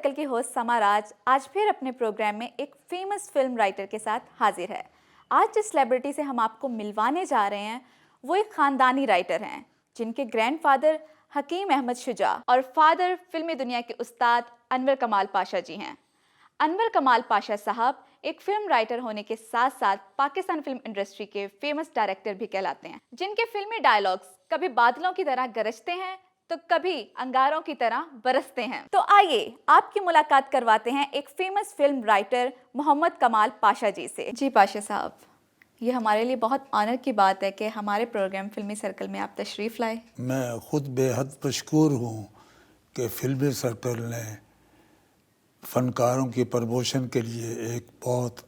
Circle کی host سما راج آج پھر اپنے پروگرام میں ایک فیمس فلم رائٹر کے ساتھ حاضر ہے۔ آج جس سیلیبریٹی سے ہم آپ کو ملوانے جا رہے ہیں وہ ایک خاندانی رائٹر ہیں جن کے گرینڈ فادر حکیم احمد شجاع اور فادر فلمی دنیا کے استاد انور کمال پاشا جی ہیں۔ انور کمال پاشا صاحب ایک فلم رائٹر ہونے کے ساتھ ساتھ پاکستان فلم انڈسٹری کے فیمس ڈائریکٹر بھی کہلاتے ہیں، جن کے فلمی ڈائیلاگز کبھی بادلوں کی طرح گرجتے ہیں تو کبھی انگاروں کی طرح برستے ہیں۔ تو آئیے آپ کی ملاقات کرواتے ہیں ایک فیمس فلم رائٹر محمد کمال پاشا جی سے۔ جی پاشا صاحب، یہ ہمارے لیے بہت آنر کی بات ہے کہ ہمارے پروگرام فلمی سرکل میں آپ تشریف لائے۔ میں خود بے حد مشکور ہوں کہ فلمی سرکل نے فنکاروں کی پروموشن کے لیے ایک بہت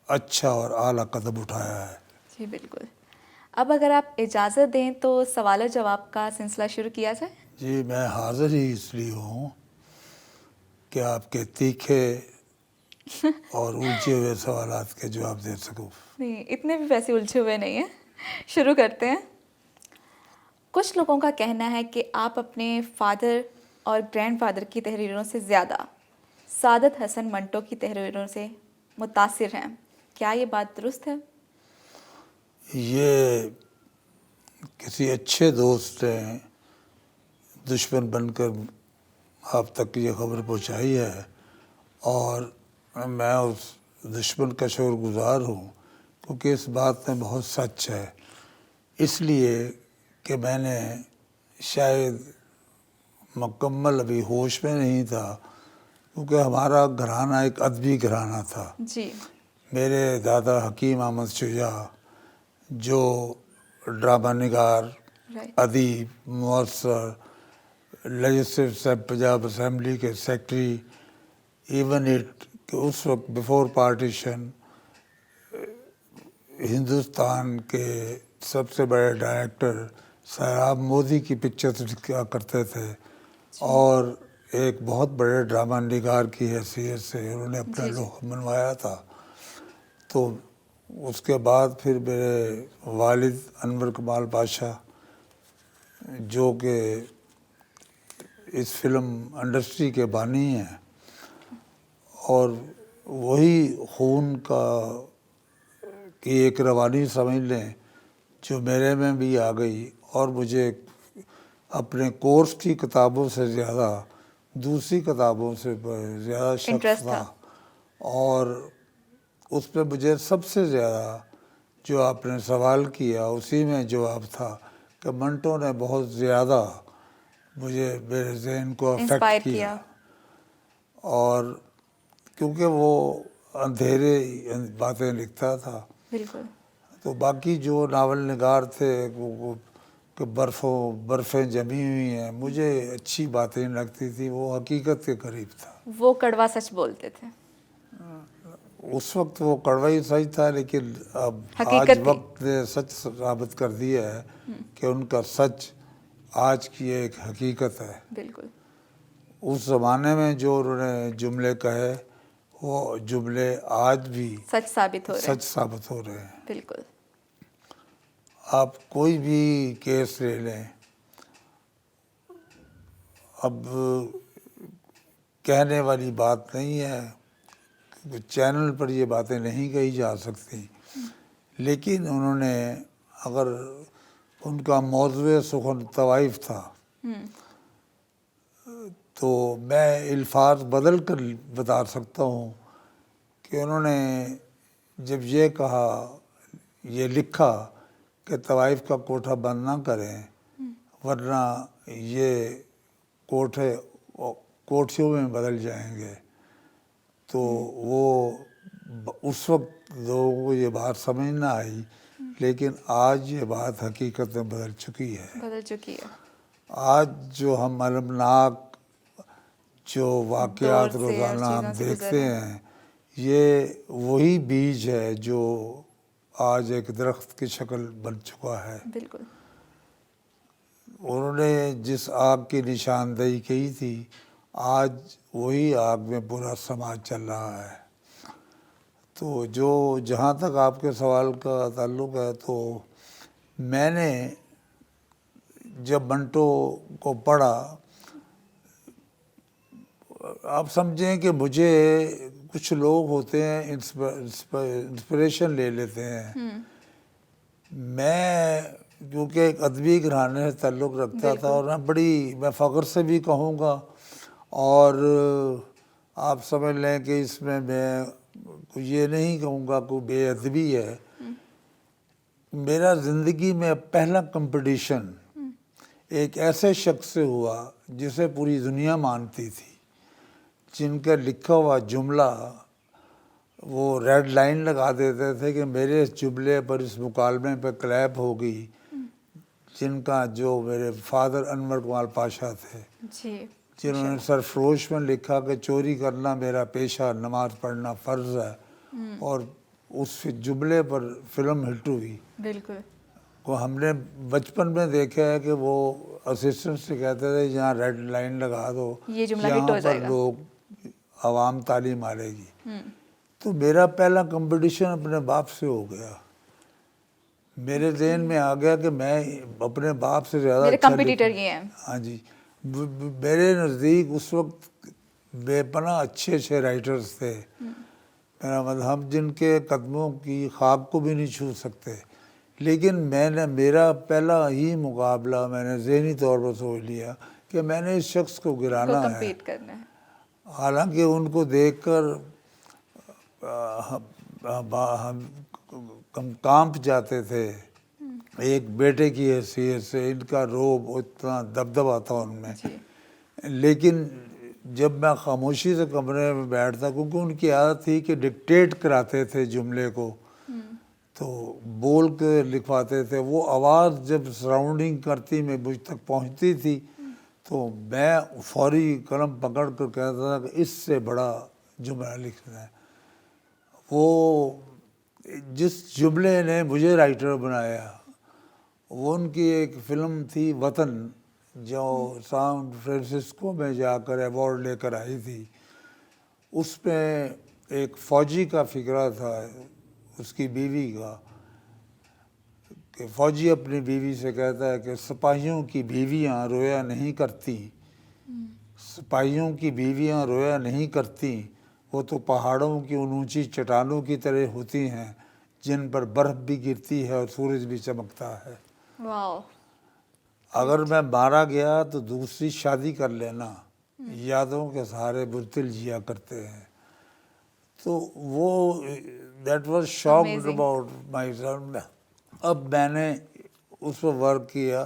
اچھا اور اعلیٰ قدم اٹھایا ہے۔ جی بالکل۔ اب اگر آپ اجازت دیں تو سوال و جواب کا سلسلہ شروع کیا جائے۔ جی میں حاضر ہی اس لیے ہوں کہ آپ کے تیکھے اور الجھے ہوئے سوالات کے جواب دے سکوں۔ نہیں، اتنے بھی ویسے الجھے ہوئے نہیں ہیں، شروع کرتے ہیں۔ کچھ لوگوں کا کہنا ہے کہ آپ اپنے فادر اور گرینڈ فادر کی تحریروں سے زیادہ سعادت حسن منٹو کی تحریروں سے متاثر ہیں، کیا یہ بات درست ہے؟ یہ کسی اچھے دوست نے دشمن بن کر آپ تک یہ خبر پہنچائی ہے اور میں اس دشمن کا شکر گزار ہوں، کیونکہ اس بات میں بہت سچ ہے۔ اس لیے کہ میں نے شاید مکمل ابھی ہوش میں نہیں تھا، کیونکہ ہمارا گھرانہ ایک ادبی گھرانہ تھا۔ جی۔ میرے دادا حکیم احمد شجاع جو ڈرامہ نگار، ادیب، مؤثر، لیجسلیٹو پنجاب اسمبلی کے سیکرٹری، ایون اٹ کہ اس وقت بیفور پارٹیشن ہندوستان کے سب سے بڑے ڈائریکٹر سیراب مودی کی پکچر لکھا کرتے تھے اور ایک بہت بڑے ڈرامہ نگار کی حیثیت سے انہوں نے اپنا لوح منوایا تھا۔ تو اس کے بعد پھر میرے والد انور کمال پاشا جو کہ اس فلم انڈسٹری کے بانی ہیں اور وہی خون کا کی ایک روانی سمجھ لیں جو میرے میں بھی آ گئی اور مجھے اپنے کورس کی کتابوں سے زیادہ دوسری کتابوں سے زیادہ شوق تھا، اور اس پہ مجھے سب سے زیادہ جو آپ نے سوال کیا اسی میں جواب تھا کہ منٹو نے بہت زیادہ مجھے میرے ذہن کو افیکٹ کیا، اور کیونکہ وہ اندھیرے باتیں لکھتا تھا۔ بالکل۔ تو باقی جو ناول نگار تھے کہ برفیں جمی ہوئی ہیں، مجھے اچھی باتیں لگتی تھی، وہ حقیقت کے قریب تھا۔ وہ کڑوا سچ بولتے تھے۔ اس وقت وہ کڑوا ہی سچ تھا، لیکن اب آج وقت نے سچ ثابت کر دیا ہے کہ ان کا سچ آج کی ایک حقیقت ہے۔ بالکل۔ اس زمانے میں جو انہوں نے جملے کہے وہ جملے آج بھی سچ ثابت ہو رہے ہیں۔ بالکل۔ آپ کوئی بھی کیس لے لیں، اب کہنے والی بات نہیں ہے، چینل پر یہ باتیں نہیں کہی جا سکتی، لیکن انہوں نے اگر ان کا موضوع سخن طوائف تھا تو میں الفاظ بدل کر بتا سکتا ہوں کہ انہوں نے جب یہ کہا، یہ لکھا کہ طوائف کا کوٹھا بند نہ کریں ورنہ یہ کوٹھیوں میں بدل جائیں گے، تو وہ اس وقت لوگوں کو یہ بات سمجھ نہ آئی، لیکن آج یہ بات حقیقت میں بدل چکی ہے۔ آج جو ہم المناک جو واقعات روزانہ ہم دیکھتے ہیں، یہ وہی بیج ہے جو آج ایک درخت کی شکل بن چکا ہے۔ بالکل۔ انہوں نے جس آگ کی نشاندہی کی تھی، آج وہی آگ میں پورا سماج چل رہا ہے۔ تو جہاں تک آپ کے سوال کا تعلق ہے، تو میں نے جب منٹو کو پڑھا آپ سمجھیں کہ مجھے کچھ لوگ ہوتے ہیں انسپریشن لے لیتے ہیں. میں کیونکہ ایک ادبی گھرانے سے تعلق رکھتا تھا اور میں فخر سے بھی کہوں گا اور آپ سمجھ لیں کہ اس میں یہ نہیں کہوں گا کوئی بے ادبی ہے. میرا زندگی میں پہلا کمپٹیشن ایک ایسے شخص سے ہوا جسے پوری دنیا مانتی تھی، جن کا لکھا ہوا جملہ وہ ریڈ لائن لگا دیتے تھے کہ میرے اس جملے پر اس مکالمے پہ کلیپ ہوگی، جن کا جو میرے فادر انور کمال پاشا تھے، جنہوں نے سرفروش میں لکھا کہ چوری کرنا میرا پیشہ، نماز پڑھنا فرض ہے، اور اس جملے پر فلم ہٹ ہوئی. بالکل. کو ہم نے بچپن میں دیکھا ہے کہ وہ اسسٹنٹ سے کہتے تھے یہاں ریڈ لائن لگا دو، یہ جملہ ہٹ ہو یہاں پر جائے گا، لوگ عوام تعلیم آ لے گی. تو میرا پہلا کمپٹیشن اپنے باپ سے ہو گیا. میرے ذہن میں آ گیا کہ میں اپنے باپ سے زیادہ میرے اچھا کمپٹیٹر یہ ہیں. ہاں جی. میرے نزدیک اس وقت بے پناہ اچھے رائٹرز تھے. میرا مطلب ہم جن کے قدموں کی خاک کو بھی نہیں چھو سکتے، لیکن میرا پہلا ہی مقابلہ میں نے ذہنی طور پر سوچ لیا کہ میں نے اس شخص کو گرانا ہے. کمپیٹ کرنا ہے. حالانکہ ان کو دیکھ کر ہم کانپ جاتے تھے ایک بیٹے کی حیثیت سے. ان کا روب اتنا دبدبا تھا ان میں. لیکن جب میں خاموشی سے کمرے میں بیٹھتا، کیونکہ ان کی عادت تھی کہ ڈکٹیٹ کراتے تھے جملے کو، تو بول کے لکھواتے تھے. وہ آواز جب سراؤنڈنگ کرتی میں مجھ تک پہنچتی تھی تو میں فوری قلم پکڑ کر کہتا تھا کہ اس سے بڑا جملہ لکھنا ہے. وہ جس جملے نے مجھے رائٹر بنایا وہ ان کی ایک فلم تھی وطن، جو سان فرانسسکو میں جا کر ایوارڈ لے کر آئی تھی. اس میں ایک فوجی کا فقرہ تھا، اس کی بیوی کا، کہ فوجی اپنی بیوی سے کہتا ہے کہ سپاہیوں کی بیویاں رویا نہیں کرتی، سپاہیوں کی بیویاں رویا نہیں کرتی، وہ تو پہاڑوں کی ان اونچی چٹانوں کی طرح ہوتی ہیں جن پر برف بھی گرتی ہے اور سورج بھی چمکتا ہے. واو. اگر میں مارا گیا تو دوسری شادی کر لینا، یادوں کے سہارے بزدل جیا کرتے ہیں. تو وہ that was shocked about my son. اب میں نے اس پر ورک کیا.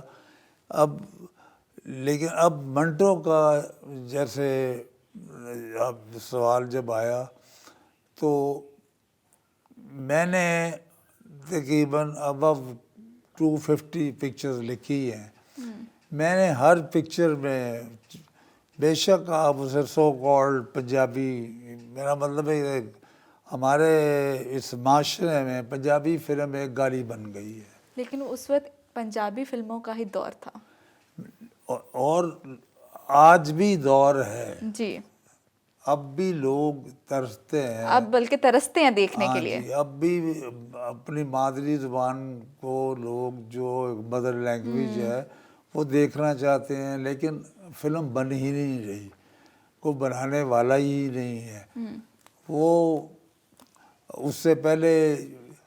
لیکن اب منٹو کا جیسے اب سوال جب آیا تو میں نے تقریباً ابو 250 پکچرز لکھی ہیں. میں نے ہر پکچر میں، بے شک آپ اسے سو کالڈ پنجابی، میرا مطلب ہے ہمارے اس معاشرے میں پنجابی فلم ایک گالی بن گئی ہے. لیکن اس وقت پنجابی فلموں کا ہی دور تھا اور آج بھی دور ہے. جی. اب بھی لوگ ترستے ہیں، اب بلکہ ترستے ہیں دیکھنے کے لیے. جی. اب بھی اپنی مادری زبان کو لوگ، جو مدر لینگویج ہے، وہ دیکھنا چاہتے ہیں، لیکن فلم بن ہی نہیں رہی، کوئی بنانے والا ہی نہیں ہے. وہ اس سے پہلے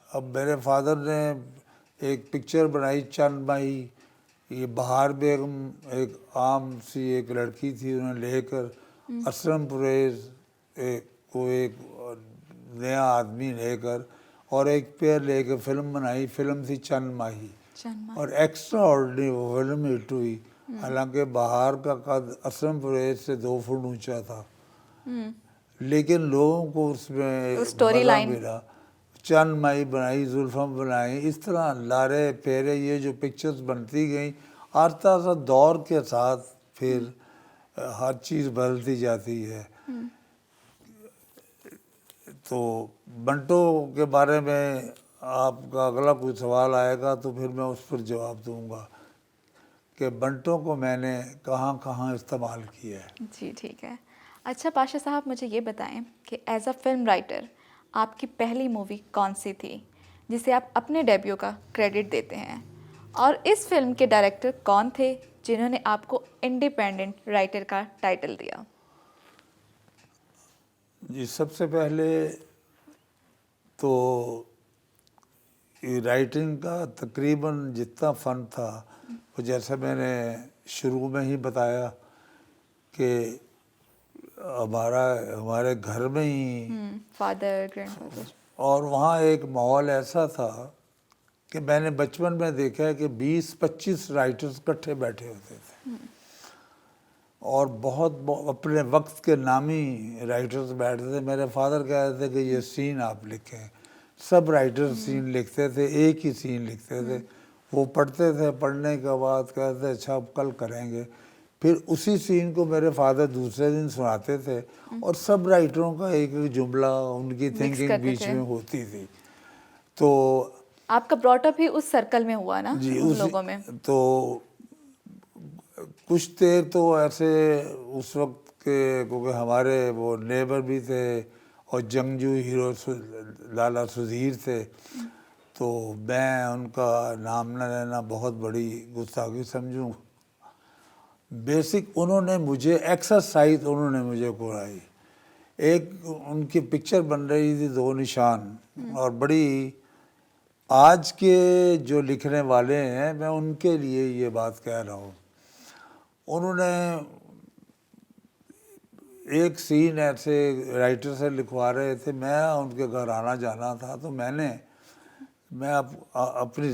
اب میرے فادر نے ایک پکچر بنائی چند ماہی، یہ بہار بیگم ایک عام سی ایک لڑکی تھی، انہیں لے کر اسلم پرویز کو ایک نیا آدمی لے کر اور ایک پیئر لے کے فلم بنائی. فلم تھی چند ماہی اور ایکسٹرا آرڈنری وہ فلم ہٹ ہوئی. حالانکہ بہار کا قد اسلم پرویز سے 2 فٹ اونچا تھا، لیکن لوگوں کو اس میں مزہ ملا. چند ماہی بنائی، زلفم بنائی، اس طرح لارے پیرے یہ جو پکچرز بنتی گئیں. آہستہ آہستہ دور کے ساتھ پھر ہر چیز بدلتی جاتی ہے. تو بنٹو کے بارے میں آپ کا اگلا کوئی سوال آئے گا تو پھر میں اس پر جواب دوں گا کہ بنٹو کو میں نے کہاں کہاں استعمال کیا ہے. جی ٹھیک ہے. اچھا پاشا صاحب مجھے یہ بتائیں کہ ایز اے فلم رائٹر آپ کی پہلی مووی کون سی تھی جسے آپ اپنے ڈیبیو کا کریڈٹ دیتے ہیں، اور اس فلم کے ڈائریکٹر کون تھے جنہوں نے آپ کو انڈیپینڈنٹ رائٹر کا ٹائٹل دیا؟ جی سب سے پہلے تو رائٹنگ کا تقریباً جتنا فن تھا وہ جیسے میں نے شروع میں ہی بتایا کہ ہمارے گھر میں ہی فادر گرینڈ فادر. اور وہاں ایک ماحول ایسا تھا کہ میں نے بچپن میں دیکھا کہ 20-25 رائٹرز اکٹھے بیٹھے ہوتے تھے اور بہت اپنے وقت کے نامی رائٹرز بیٹھتے تھے. میرے فادر کہتے تھے کہ یہ سین آپ لکھیں. سب رائٹر سین لکھتے تھے, ایک ہی سین لکھتے تھے. وہ پڑھتے تھے, پڑھنے کے بعد کہتے تھے اچھا اب کل کریں گے. پھر اسی سین کو میرے فادر دوسرے دن سناتے تھے اور سب رائٹروں کا ایک ایک جملہ ان کی تھنکنگ بیچ میں ہوتی تھی. تو آپ کا براٹ اپ ہی اس سرکل میں ہوا نا, جی ان لوگوں میں. تو کچھ دیر تو ایسے اس وقت کے, کیونکہ ہمارے وہ نیبر بھی تھے اور جنگجو ہیرو لالا سدھیر تھے, تو میں ان کا نام نہ لینا بہت بڑی گستاخی سمجھوں. بیسک انہوں نے مجھے ایکسرسائز انہوں نے مجھے کرائی. ایک ان کی پکچر بن رہی تھی 2 نشان, اور بڑی آج کے جو لکھنے والے ہیں میں ان کے لیے یہ بات کہہ رہا ہوں. انہوں نے ایک سین ایسے رائٹر سے لکھوا رہے تھے, میں ان کے گھر آنا جانا تھا, تو میں اپنی